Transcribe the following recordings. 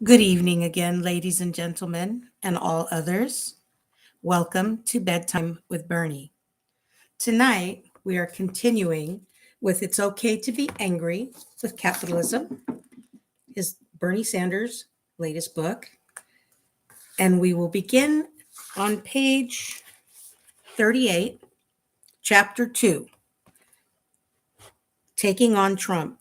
Good evening again, ladies and gentlemen, and all others. Welcome to Bedtime with Bernie. Tonight, we are continuing with It's Okay to Be Angry with Capitalism, is Bernie Sanders' latest book. And we will begin on page 38, chapter 2, Taking on Trump.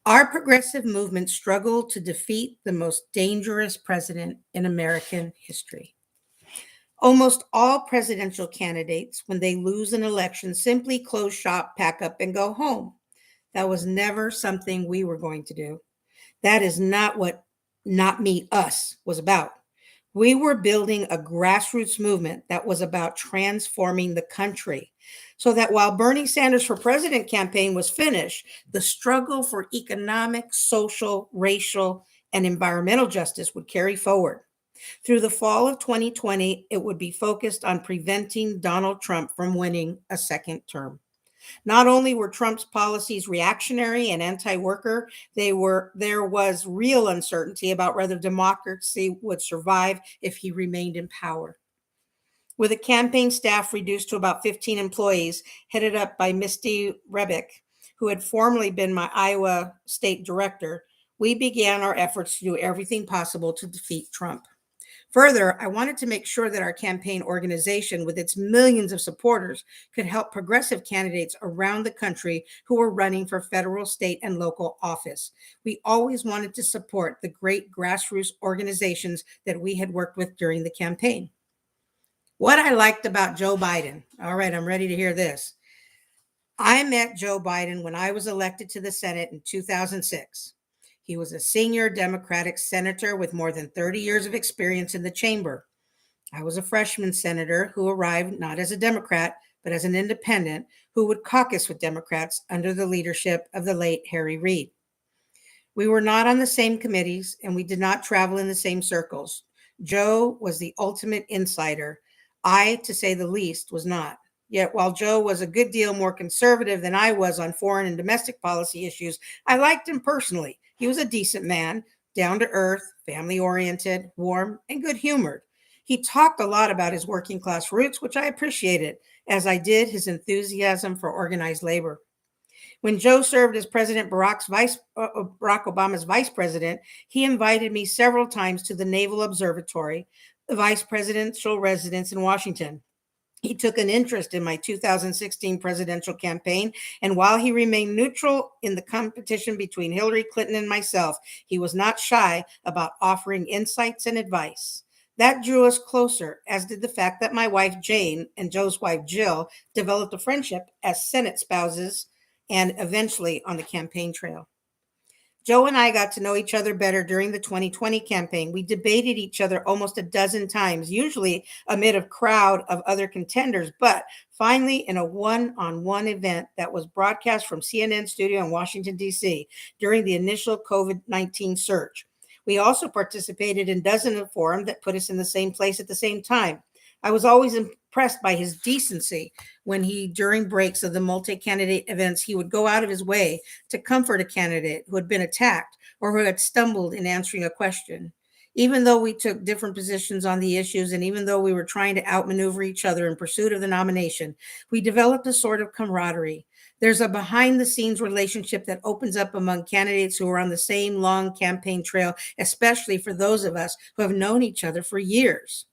Our progressive movement struggled to defeat the most dangerous president in American history. Almost all presidential candidates, when they lose an election, simply close shop, pack up, and go home. That was never something we were going to do. That is not what Not Me, Us was about. We were building a grassroots movement that was about transforming the country so that while Bernie Sanders for president campaign was finished, the struggle for economic, social, racial, and environmental justice would carry forward. Through the fall of 2020, it would be focused on preventing Donald Trump from winning a second term. Not only were Trump's policies reactionary and anti-worker, there was real uncertainty about whether democracy would survive if he remained in power. With a campaign staff reduced to about 15 employees, headed up by Misty Rebick, who had formerly been my Iowa state director, we began our efforts to do everything possible to defeat Trump. Further, I wanted to make sure that our campaign organization, with its millions of supporters, could help progressive candidates around the country who were running for federal, state, and local office. We always wanted to support the great grassroots organizations that we had worked with during the campaign. What I liked about Joe Biden, all right, I'm ready to hear this. I met Joe Biden when I was elected to the Senate in 2006. He was a senior Democratic senator with more than 30 years of experience in the chamber. I was a freshman senator who arrived not as a Democrat, but as an independent who would caucus with Democrats under the leadership of the late Harry Reid. We were not on the same committees and we did not travel in the same circles. Joe was the ultimate insider. I, to say the least, was not. Yet while Joe was a good deal more conservative than I was on foreign and domestic policy issues, I liked him personally. He was a decent man, down to earth, family oriented, warm, and good humored. He talked a lot about his working class roots, which I appreciated, as I did his enthusiasm for organized labor. When Joe served as Barack Obama's vice president, he invited me several times to the Naval Observatory, the vice presidential residence in Washington. He took an interest in my 2016 presidential campaign, and while he remained neutral in the competition between Hillary Clinton and myself, he was not shy about offering insights and advice. That drew us closer, as did the fact that my wife Jane and Joe's wife Jill developed a friendship as Senate spouses and eventually on the campaign trail. Joe and I got to know each other better during the 2020 campaign. We debated each other almost a dozen times, usually amid a crowd of other contenders, but finally in a one-on-one event that was broadcast from CNN studio in Washington, D.C. during the initial COVID-19 surge. We also participated in dozens of forums that put us in the same place at the same time. I was always impressed by his decency when during breaks of the multi-candidate events, he would go out of his way to comfort a candidate who had been attacked or who had stumbled in answering a question. Even though we took different positions on the issues, and even though we were trying to outmaneuver each other in pursuit of the nomination, we developed a sort of camaraderie. There's a behind-the-scenes relationship that opens up among candidates who are on the same long campaign trail, especially for those of us who have known each other for years.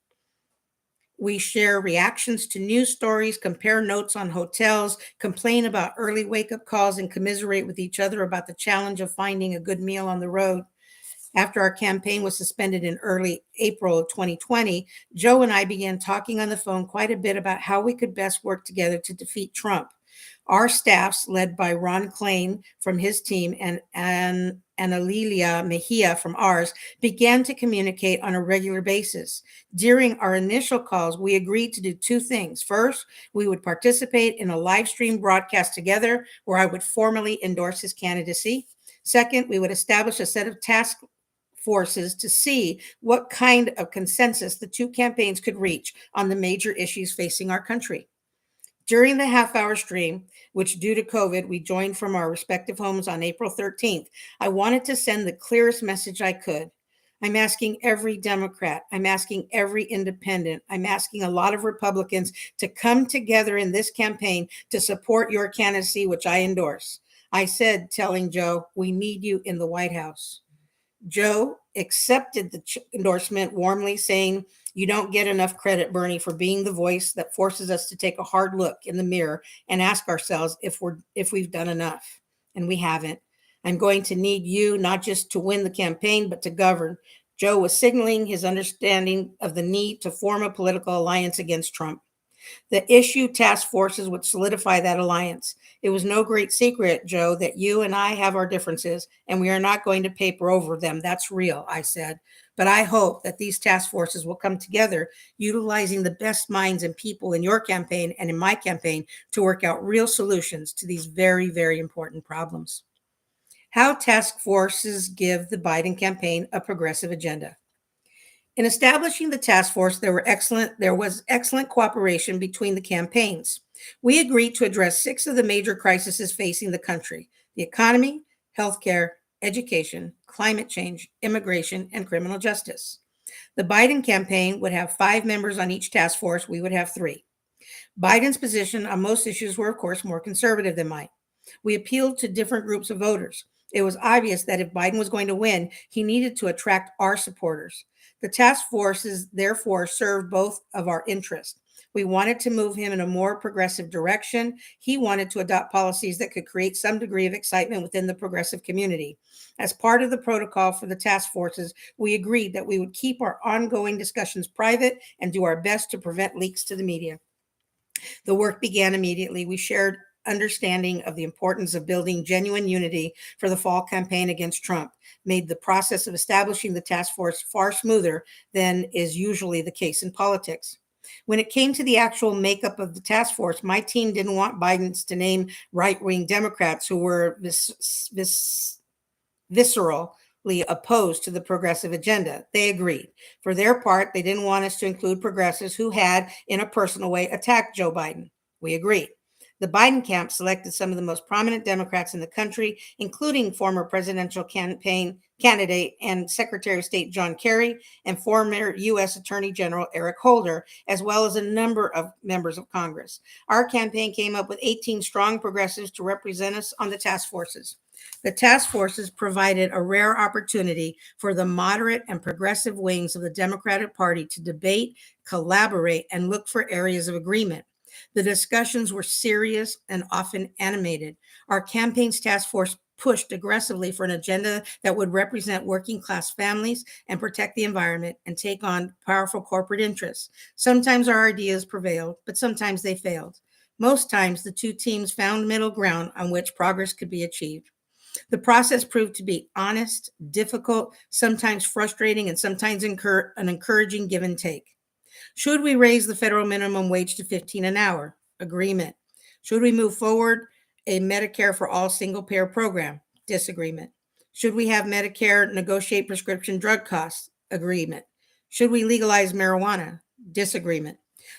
We share reactions to news stories, compare notes on hotels, complain about early wake-up calls, and commiserate with each other about the challenge of finding a good meal on the road. After our campaign was suspended in early April of 2020, Joe and I began talking on the phone quite a bit about how we could best work together to defeat Trump. Our staffs, led by Ron Klain from his team and Analilia Mejia from ours, began to communicate on a regular basis. During our initial calls, we agreed to do two things. First, we would participate in a live stream broadcast together where I would formally endorse his candidacy. Second, we would establish a set of task forces to see what kind of consensus the two campaigns could reach on the major issues facing our country. During the half-hour stream, which due to COVID, we joined from our respective homes on April 13th, I wanted to send the clearest message I could. I'm asking every Democrat, I'm asking every independent, I'm asking a lot of Republicans to come together in this campaign to support your candidacy, which I endorse. I said, telling Joe, we need you in the White House. Joe accepted the endorsement warmly, saying, "You don't get enough credit, Bernie, for being the voice that forces us to take a hard look in the mirror and ask ourselves if we've done enough." And we haven't. I'm going to need you not just to win the campaign, but to govern. Joe was signaling his understanding of the need to form a political alliance against Trump. The issue task forces would solidify that alliance. It was no great secret, Joe, that you and I have our differences, and we are not going to paper over them. That's real, I said. But I hope that these task forces will come together, utilizing the best minds and people in your campaign and in my campaign to work out real solutions to these very, very important problems. How task forces give the Biden campaign a progressive agenda. In establishing the task force, there was excellent cooperation between the campaigns. We agreed to address 6 of the major crises facing the country: the economy, healthcare, education, climate change, immigration, and criminal justice. The Biden campaign would have 5 members on each task force. We would have 3. Biden's position on most issues were, of course, more conservative than mine. We appealed to different groups of voters. It was obvious that if Biden was going to win, he needed to attract our supporters. The task forces, therefore, served both of our interests. We wanted to move him in a more progressive direction. He wanted to adopt policies that could create some degree of excitement within the progressive community. As part of the protocol for the task forces, we agreed that we would keep our ongoing discussions private and do our best to prevent leaks to the media. The work began immediately. We shared understanding of the importance of building genuine unity for the fall campaign against Trump, made the process of establishing the task force far smoother than is usually the case in politics. When it came to the actual makeup of the task force, my team didn't want Biden's to name right-wing Democrats who were viscerally opposed to the progressive agenda. They agreed. For their part, they didn't want us to include progressives who had, in a personal way, attacked Joe Biden. We agreed. The Biden camp selected some of the most prominent Democrats in the country, including former presidential campaign candidate and Secretary of State John Kerry and former U.S. Attorney General Eric Holder, as well as a number of members of Congress. Our campaign came up with 18 strong progressives to represent us on the task forces. The task forces provided a rare opportunity for the moderate and progressive wings of the Democratic Party to debate, collaborate, and look for areas of agreement. The discussions were serious and often animated. Our campaign's task force pushed aggressively for an agenda that would represent working class families and protect the environment and take on powerful corporate interests. Sometimes our ideas prevailed, but sometimes they failed. Most times, the two teams found middle ground on which progress could be achieved. The process proved to be honest, difficult, sometimes frustrating, and sometimes an encouraging give and take. Should we raise the federal minimum wage to $15 an hour? Agreement. Should we move forward a Medicare for all single payer program? Disagreement. Should we have Medicare negotiate prescription drug costs? Agreement. Should we legalize marijuana? Disagreement.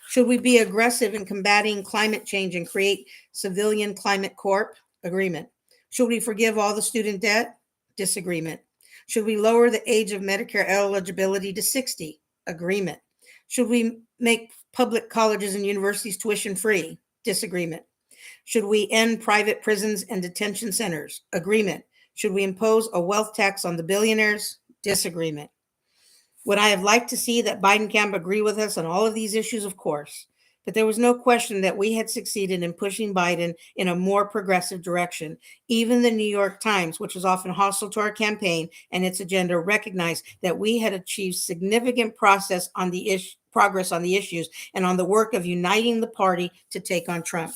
Should we be aggressive in combating climate change and create civilian climate corp? Agreement. Should we forgive all the student debt? Disagreement. Should we lower the age of Medicare eligibility to 60? Agreement. Should we make public colleges and universities tuition free? Disagreement. Should we end private prisons and detention centers? Agreement. Should we impose a wealth tax on the billionaires? Disagreement. Would I have liked to see that Biden camp agree with us on all of these issues? Of course. But there was no question that we had succeeded in pushing Biden in a more progressive direction. Even the New York Times, which was often hostile to our campaign and its agenda, recognized that we had achieved significant progress on the issues and on the work of uniting the party to take on Trump.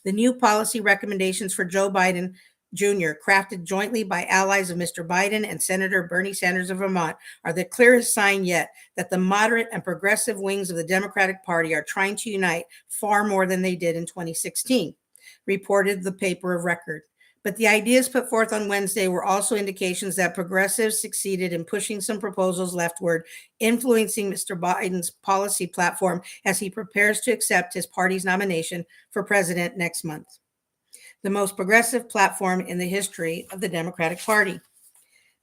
The new policy recommendations for Joe Biden Jr., crafted jointly by allies of Mr. Biden and Senator Bernie Sanders of Vermont, are the clearest sign yet that the moderate and progressive wings of the Democratic Party are trying to unite far more than they did in 2016, reported the paper of record. But the ideas put forth on Wednesday were also indications that progressives succeeded in pushing some proposals leftward, influencing Mr. Biden's policy platform as he prepares to accept his party's nomination for president next month. the most progressive platform in the history of the Democratic Party.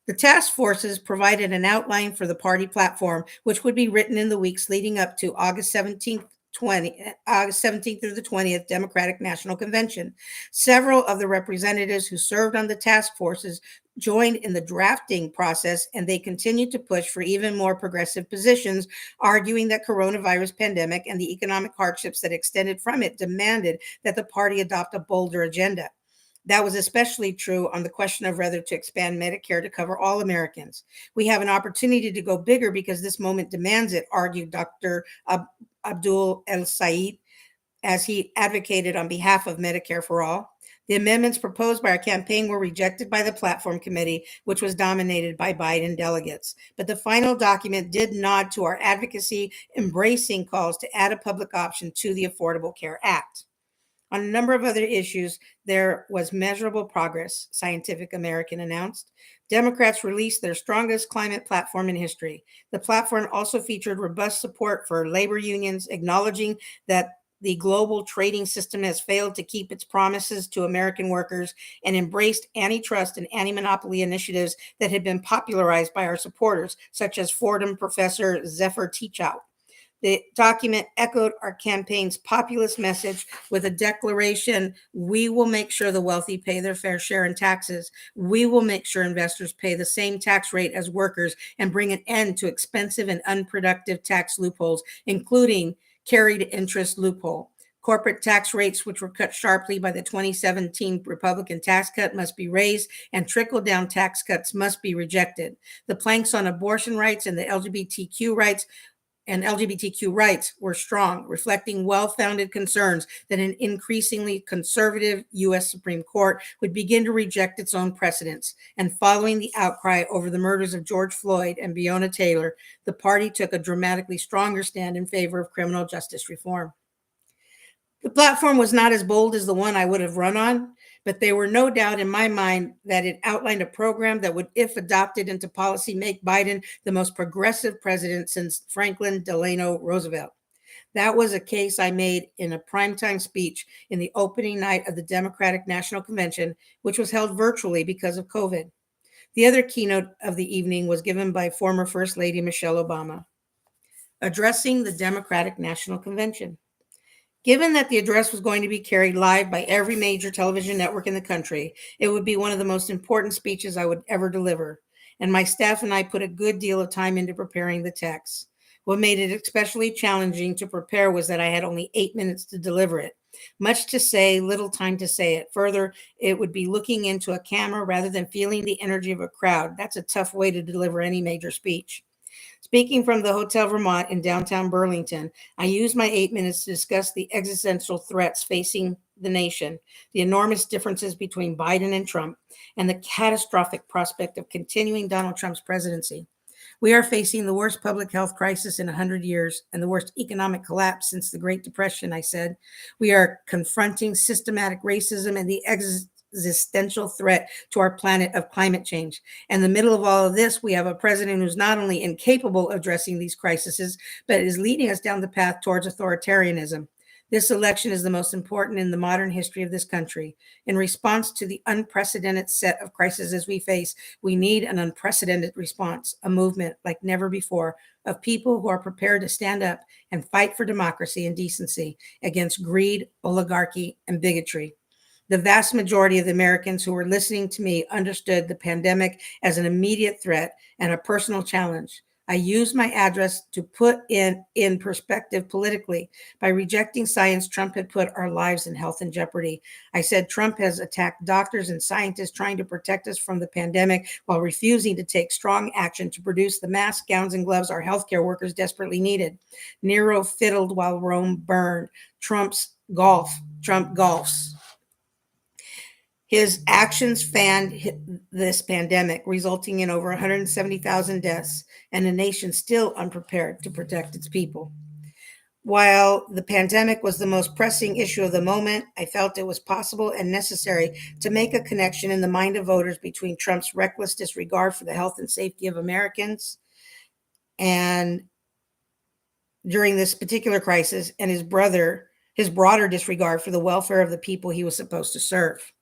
The task forces provided an outline for the party platform, which would be written in the weeks leading up to August 17th through the 20th Democratic National Convention. Several of the representatives who served on the task forces joined in the drafting process, and they continued to push for even more progressive positions, arguing that coronavirus pandemic and the economic hardships that extended from it demanded that the party adopt a bolder agenda. That was especially true on the question of whether to expand Medicare to cover all Americans. We have an opportunity to go bigger because this moment demands it, argued Dr. Abdul El Said, as he advocated on behalf of Medicare for All. The amendments proposed by our campaign were rejected by the platform committee, which was dominated by Biden delegates. But the final document did nod to our advocacy, embracing calls to add a public option to the Affordable Care Act. On a number of other issues, there was measurable progress, Scientific American announced. Democrats released their strongest climate platform in history. The platform also featured robust support for labor unions, acknowledging that the global trading system has failed to keep its promises to American workers, and embraced antitrust and anti-monopoly initiatives that had been popularized by our supporters, such as Fordham professor Zephyr Teachout. The document echoed our campaign's populist message with a declaration: we will make sure the wealthy pay their fair share in taxes. We will make sure investors pay the same tax rate as workers and bring an end to expensive and unproductive tax loopholes, including carried interest loophole. Corporate tax rates, which were cut sharply by the 2017 Republican tax cut, must be raised, and trickle-down tax cuts must be rejected. The planks on abortion rights and the LGBTQ rights were strong, reflecting well-founded concerns that an increasingly conservative U.S. Supreme Court would begin to reject its own precedents. And following the outcry over the murders of George Floyd and Breonna Taylor, the party took a dramatically stronger stand in favor of criminal justice reform. The platform was not as bold as the one I would have run on, but there were no doubt in my mind that it outlined a program that would, if adopted into policy, make Biden the most progressive president since Franklin Delano Roosevelt. That was a case I made in a primetime speech in the opening night of the Democratic National Convention, which was held virtually because of COVID. The other keynote of the evening was given by former First Lady Michelle Obama, addressing the Democratic National Convention. Given that the address was going to be carried live by every major television network in the country, it would be one of the most important speeches I would ever deliver, and my staff and I put a good deal of time into preparing the text. What made it especially challenging to prepare was that I had only 8 minutes to deliver it. Much to say, little time to say it. Further, it would be looking into a camera rather than feeling the energy of a crowd. That's a tough way to deliver any major speech. Speaking from the Hotel Vermont in downtown Burlington, I used my 8 minutes to discuss the existential threats facing the nation, the enormous differences between Biden and Trump, and the catastrophic prospect of continuing Donald Trump's presidency. We are facing the worst public health crisis in 100 years and the worst economic collapse since the Great Depression, I said. We are confronting systematic racism and the existential threat to our planet of climate change. In the middle of all of this, we have a president who's not only incapable of addressing these crises, but is leading us down the path towards authoritarianism. This election is the most important in the modern history of this country. In response to the unprecedented set of crises we face, we need an unprecedented response, a movement like never before of people who are prepared to stand up and fight for democracy and decency against greed, oligarchy, and bigotry. The vast majority of the Americans who were listening to me understood the pandemic as an immediate threat and a personal challenge. I used my address to put in perspective politically. By rejecting science, Trump had put our lives and health in jeopardy. I said Trump has attacked doctors and scientists trying to protect us from the pandemic while refusing to take strong action to produce the masks, gowns, and gloves our healthcare workers desperately needed. Nero fiddled while Rome burned. Trump golfs. His actions fanned this pandemic, resulting in over 170,000 deaths and a nation still unprepared to protect its people. While the pandemic was the most pressing issue of the moment, I felt it was possible and necessary to make a connection in the mind of voters between Trump's reckless disregard for the health and safety of Americans and during this particular crisis, and his brother, his broader disregard for the welfare of the people he was supposed to serve.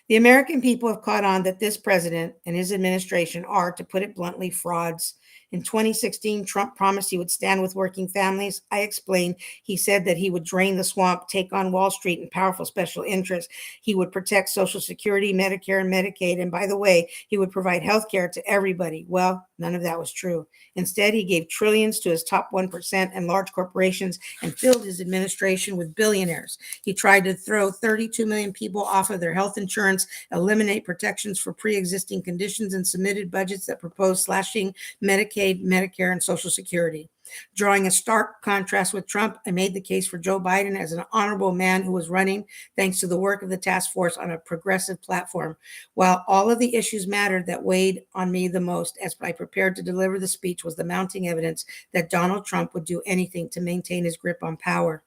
The American people have caught on that this president and his administration are, to put it bluntly, frauds. In 2016, Trump promised he would stand with working families. I explained. He said that he would drain the swamp, take on Wall Street and powerful special interests. He would protect Social Security, Medicare, and Medicaid. And by the way, he would provide health care to everybody. Well, none of that was true. Instead, he gave trillions to his top 1% and large corporations and filled his administration with billionaires. He tried to throw 32 million people off of their health insurance, eliminate protections for pre-existing conditions, and submitted budgets that proposed slashing Medicaid, Medicare, and Social Security. Drawing a stark contrast with Trump, I made the case for Joe Biden as an honorable man who was running thanks to the work of the task force on a progressive platform. While all of the issues mattered, that weighed on me the most as I prepared to deliver the speech was the mounting evidence that Donald Trump would do anything to maintain his grip on power.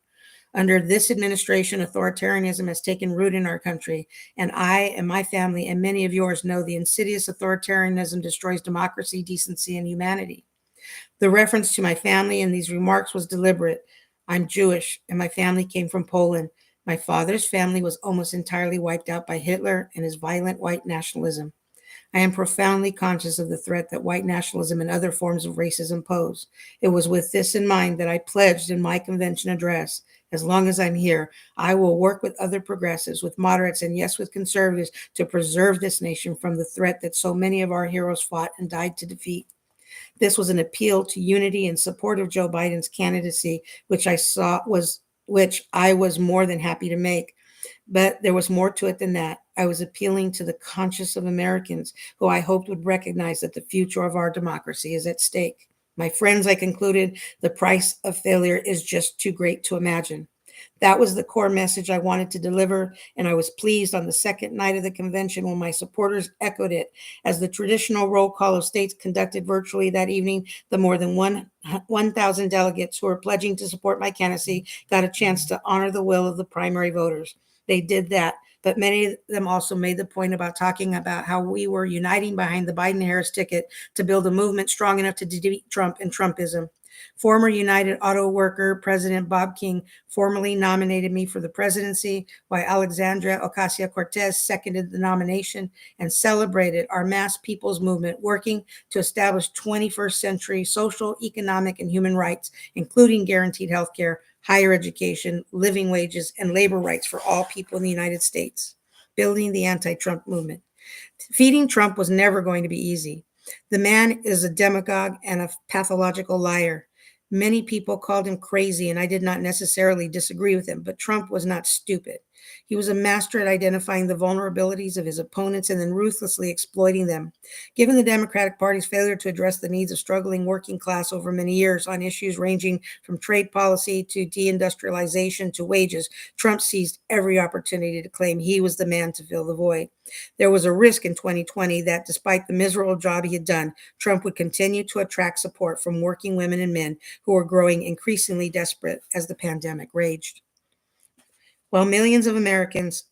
Under this administration, authoritarianism has taken root in our country, and I and my family and many of yours know the insidious authoritarianism destroys democracy, decency, and humanity. The reference to my family in these remarks was deliberate. I'm Jewish, and my family came from Poland. My father's family was almost entirely wiped out by Hitler and his violent white nationalism. I am profoundly conscious of the threat that white nationalism and other forms of racism pose. It was with this in mind that I pledged in my convention address, as long as I'm here, I will work with other progressives, with moderates, and yes, with conservatives to preserve this nation from the threat that so many of our heroes fought and died to defeat. This was an appeal to unity in support of Joe Biden's candidacy, which I was more than happy to make. But there was more to it than that. I was appealing to the conscience of Americans who I hoped would recognize that the future of our democracy is at stake. My friends, I concluded, the price of failure is just too great to imagine. That was the core message I wanted to deliver, and I was pleased on the second night of the convention when my supporters echoed it. As the traditional roll call of states conducted virtually that evening, the more than 1,000 delegates who were pledging to support my candidacy got a chance to honor the will of the primary voters. They did that, but many of them also made the point about talking about how we were uniting behind the Biden-Harris ticket to build a movement strong enough to defeat Trump and Trumpism. Former United Auto Worker President Bob King formally nominated me for the presidency, while Alexandria Ocasio-Cortez seconded the nomination and celebrated our mass people's movement working to establish 21st century social, economic, and human rights, including guaranteed health care, higher education, living wages, and labor rights for all people in the United States, building the anti-Trump movement. Defeating Trump was never going to be easy. The man is a demagogue and a pathological liar. Many people called him crazy, and I did not necessarily disagree with him, but Trump was not stupid. He was a master at identifying the vulnerabilities of his opponents and then ruthlessly exploiting them. Given the Democratic Party's failure to address the needs of struggling working class over many years on issues ranging from trade policy to deindustrialization to wages, Trump seized every opportunity to claim he was the man to fill the void. There was a risk in 2020 that despite the miserable job he had done, Trump would continue to attract support from working women and men who were growing increasingly desperate as the pandemic raged. While millions of Americans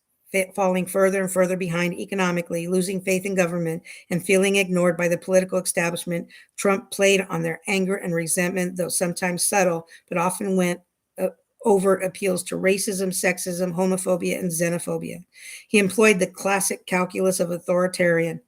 falling further and further behind economically, losing faith in government, and feeling ignored by the political establishment, Trump played on their anger and resentment, though sometimes subtle, but often went over appeals to racism, sexism, homophobia, and xenophobia. He employed the classic calculus of authoritarian.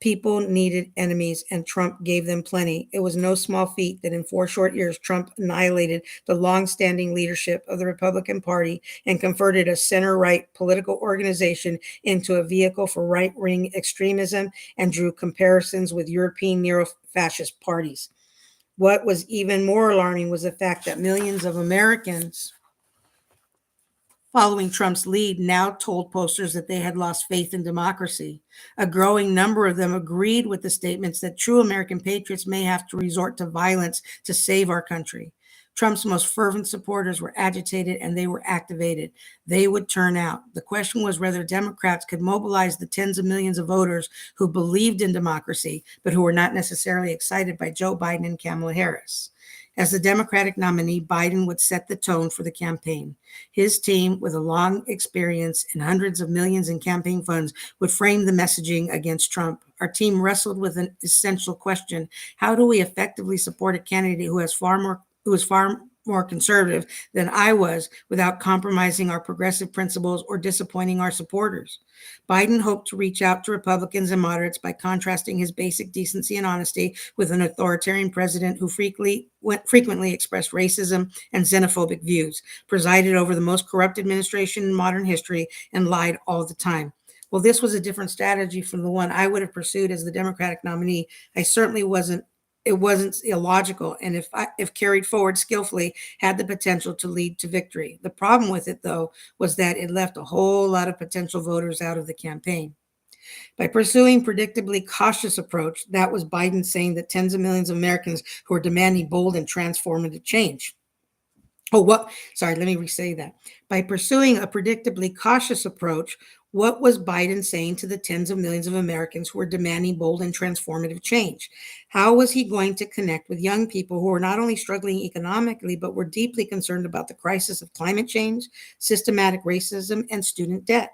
People needed enemies, and Trump gave them plenty. It was no small feat that in 4 short years, Trump annihilated the long-standing leadership of the Republican Party and converted a center-right political organization into a vehicle for right-wing extremism and drew comparisons with European neo-fascist parties. What was even more alarming was the fact that millions of Americans following Trump's lead now told posters that they had lost faith in democracy. A growing number of them agreed with the statements that true American patriots may have to resort to violence to save our country. Trump's most fervent supporters were agitated and they were activated. They would turn out. The question was whether Democrats could mobilize the tens of millions of voters who believed in democracy, but who were not necessarily excited by Joe Biden and Kamala Harris. As the Democratic nominee, Biden would set the tone for the campaign. His team, with a long experience and hundreds of millions in campaign funds, would frame the messaging against Trump. Our team wrestled with an essential question: how do we effectively support a candidate who is far more conservative than I was without compromising our progressive principles or disappointing our supporters. Biden hoped to reach out to Republicans and moderates by contrasting his basic decency and honesty with an authoritarian president who frequently expressed racism and xenophobic views, presided over the most corrupt administration in modern history, and lied all the time. Well, this was a different strategy from the one I would have pursued as the Democratic nominee. I certainly wasn't. It wasn't illogical, and if carried forward skillfully, had the potential to lead to victory. The problem with it, though, was that it left a whole lot of potential voters out of the campaign. By pursuing predictably cautious approach, that was Biden saying that tens of millions of Americans who are demanding bold and transformative change. Oh, what? Sorry, let me re-say that. By pursuing a predictably cautious approach, what was Biden saying to the tens of millions of Americans who are demanding bold and transformative change? How was he going to connect with young people who were not only struggling economically, but were deeply concerned about the crisis of climate change, systematic racism, and student debt?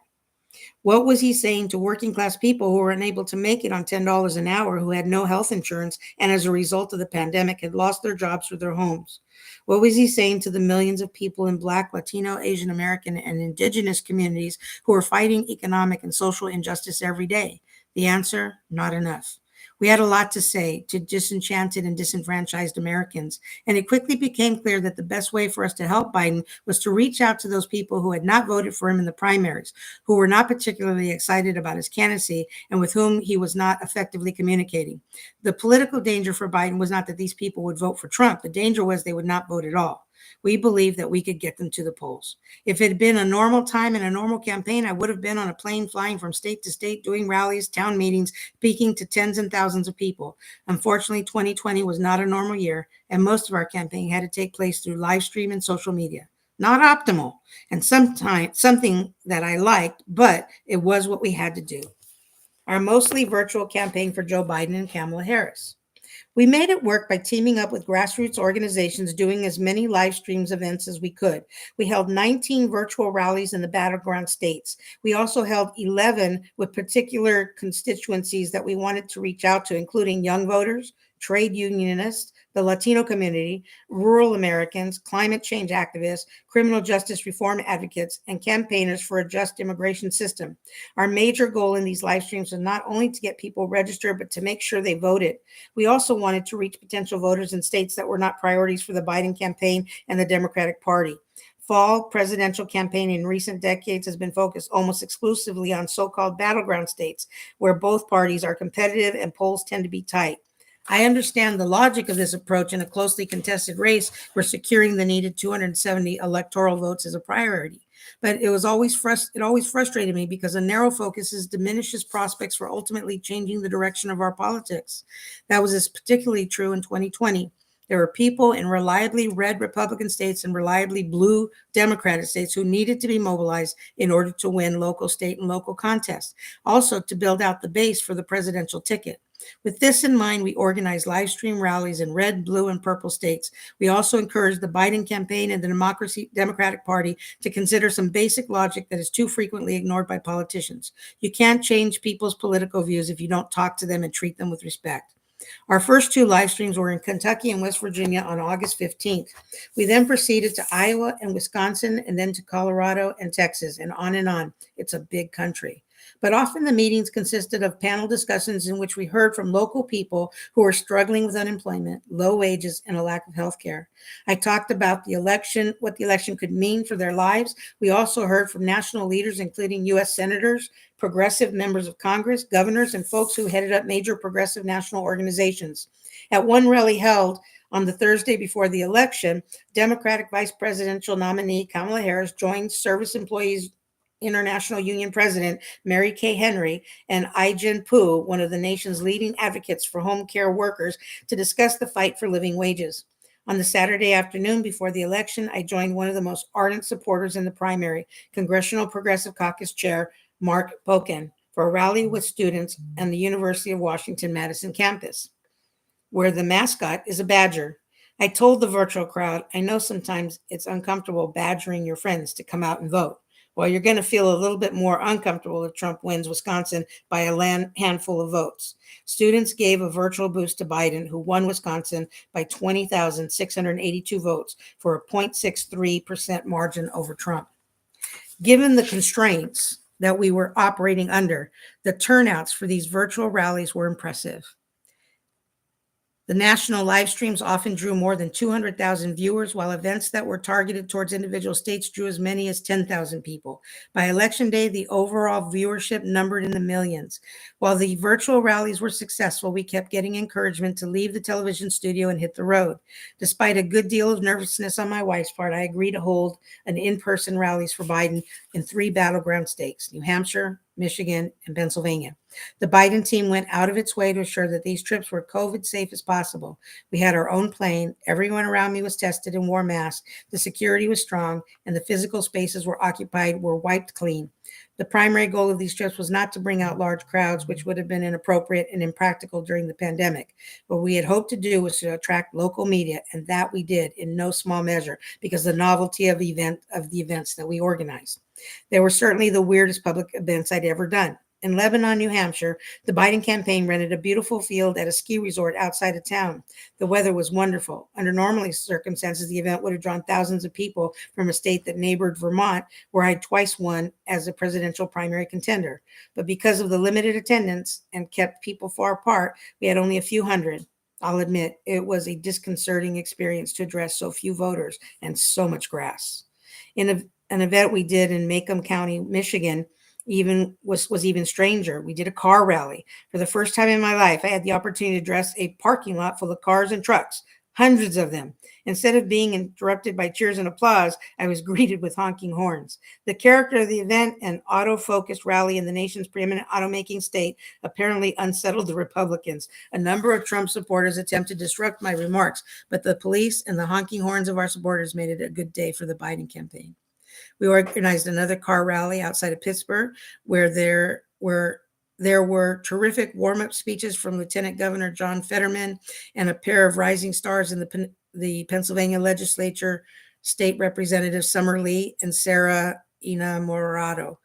What was he saying to working class people who were unable to make it on $10 an hour, who had no health insurance, and as a result of the pandemic had lost their jobs or their homes? What was he saying to the millions of people in Black, Latino, Asian American, and Indigenous communities who are fighting economic and social injustice every day? The answer, not enough. We had a lot to say to disenchanted and disenfranchised Americans, and it quickly became clear that the best way for us to help Biden was to reach out to those people who had not voted for him in the primaries, who were not particularly excited about his candidacy, and with whom he was not effectively communicating. The political danger for Biden was not that these people would vote for Trump. The danger was they would not vote at all. We believed that we could get them to the polls. If it had been a normal time and a normal campaign, I would have been on a plane flying from state to state, doing rallies, town meetings, speaking to tens and thousands of people. Unfortunately, 2020 was not a normal year, and most of our campaign had to take place through live stream and social media. Not optimal, and sometimes something that I liked, but it was what we had to do. Our mostly virtual campaign for Joe Biden and Kamala Harris. We made it work by teaming up with grassroots organizations, doing as many live streams events as we could. We held 19 virtual rallies in the battleground states. We also held 11 with particular constituencies that we wanted to reach out to, including young voters, trade unionists, the Latino community, rural Americans, climate change activists, criminal justice reform advocates, and campaigners for a just immigration system. Our major goal in these live streams was not only to get people registered, but to make sure they voted. We also wanted to reach potential voters in states that were not priorities for the Biden campaign and the Democratic Party. Fall presidential campaign in recent decades has been focused almost exclusively on so-called battleground states, where both parties are competitive and polls tend to be tight. I understand the logic of this approach in a closely contested race where securing the needed 270 electoral votes is a priority. But it always frustrated me because a narrow focus diminishes prospects for ultimately changing the direction of our politics. That was particularly true in 2020. There were people in reliably red Republican states and reliably blue Democratic states who needed to be mobilized in order to win local, state, and local contests. Also, to build out the base for the presidential ticket. With this in mind, we organized live stream rallies in red, blue, and purple states. We also encouraged the Biden campaign and the Democratic Party to consider some basic logic that is too frequently ignored by politicians. You can't change people's political views if you don't talk to them and treat them with respect. Our first two live streams were in Kentucky and West Virginia on August 15th. We then proceeded to Iowa and Wisconsin, and then to Colorado and Texas, and on and on. It's a big country. But often the meetings consisted of panel discussions in which we heard from local people who are struggling with unemployment, low wages, and a lack of health care. I talked about the election, what the election could mean for their lives. We also heard from national leaders, including U.S. senators, progressive members of Congress, governors, and folks who headed up major progressive national organizations. At one rally held on the Thursday before the election, Democratic Vice Presidential nominee Kamala Harris joined Service Employees International Union President Mary Kay Henry and Ai-jen Poo, one of the nation's leading advocates for home care workers, to discuss the fight for living wages. On the Saturday afternoon before the election, I joined one of the most ardent supporters in the primary, Congressional Progressive Caucus Chair Mark Pocan, for a rally with students on the University of Washington Madison campus, where the mascot is a badger. I told the virtual crowd, I know sometimes it's uncomfortable badgering your friends to come out and vote. Well, you're going to feel a little bit more uncomfortable if Trump wins Wisconsin by a handful of votes. Students gave a virtual boost to Biden, who won Wisconsin by 20,682 votes for a 0.63% margin over Trump. Given the constraints that we were operating under, the turnouts for these virtual rallies were impressive. The national live streams often drew more than 200,000 viewers, while events that were targeted towards individual states drew as many as 10,000 people. By election day, the overall viewership numbered in the millions. While the virtual rallies were successful, we kept getting encouragement to leave the television studio and hit the road. Despite a good deal of nervousness on my wife's part, I agreed to hold an in-person rallies for Biden in 3 battleground states: New Hampshire, Michigan, and Pennsylvania. The Biden team went out of its way to assure that these trips were COVID safe as possible. We had our own plane. Everyone around me was tested and wore masks. The security was strong, and the physical spaces were occupied were wiped clean. The primary goal of these trips was not to bring out large crowds, which would have been inappropriate and impractical during the pandemic. What we had hoped to do was to attract local media, and that we did in no small measure because of the novelty of the events that we organized. They were certainly the weirdest public events I'd ever done. In Lebanon, New Hampshire, the Biden campaign rented a beautiful field at a ski resort outside of town. The weather was wonderful. Under normal circumstances, the event would have drawn thousands of people from a state that neighbored Vermont, where I'd twice won as a presidential primary contender. But because of the limited attendance and kept people far apart, we had only a few hundred. I'll admit, it was a disconcerting experience to address so few voters and so much grass. In an event we did in Macomb County, Michigan, was even stranger. We did a car rally. For the first time in my life, I had the opportunity to address a parking lot full of cars and trucks, hundreds of them. Instead of being interrupted by cheers and applause, I was greeted with honking horns. The character of the event, an auto-focused rally in the nation's preeminent automaking state, apparently unsettled the Republicans. A number of Trump supporters attempted to disrupt my remarks, but the police and the honking horns of our supporters made it a good day for the Biden campaign. We organized another car rally outside of Pittsburgh, where there were terrific warm-up speeches from Lieutenant Governor John Fetterman and a pair of rising stars in the Pennsylvania legislature, State Representatives Summer Lee and Sarah Innamorato.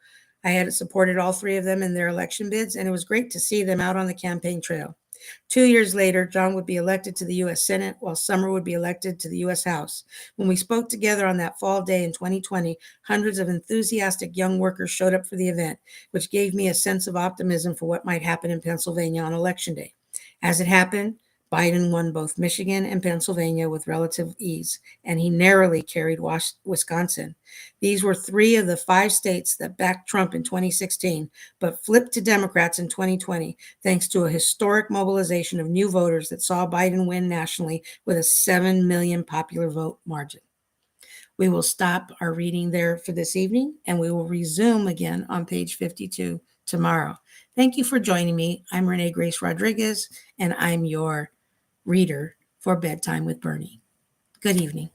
I had supported all 3 of them in their election bids, and it was great to see them out on the campaign trail. 2 years later, John would be elected to the U.S. Senate, while Summer would be elected to the U.S. House. When we spoke together on that fall day in 2020, hundreds of enthusiastic young workers showed up for the event, which gave me a sense of optimism for what might happen in Pennsylvania on Election Day. As it happened, Biden won both Michigan and Pennsylvania with relative ease, and he narrowly carried Wisconsin. These were 3 of the 5 states that backed Trump in 2016, but flipped to Democrats in 2020, thanks to a historic mobilization of new voters that saw Biden win nationally with a 7 million popular vote margin. We will stop our reading there for this evening, and we will resume again on page 52 tomorrow. Thank you for joining me. I'm Renee Grace Rodriguez, and I'm your reader for Bedtime with Bernie. Good evening.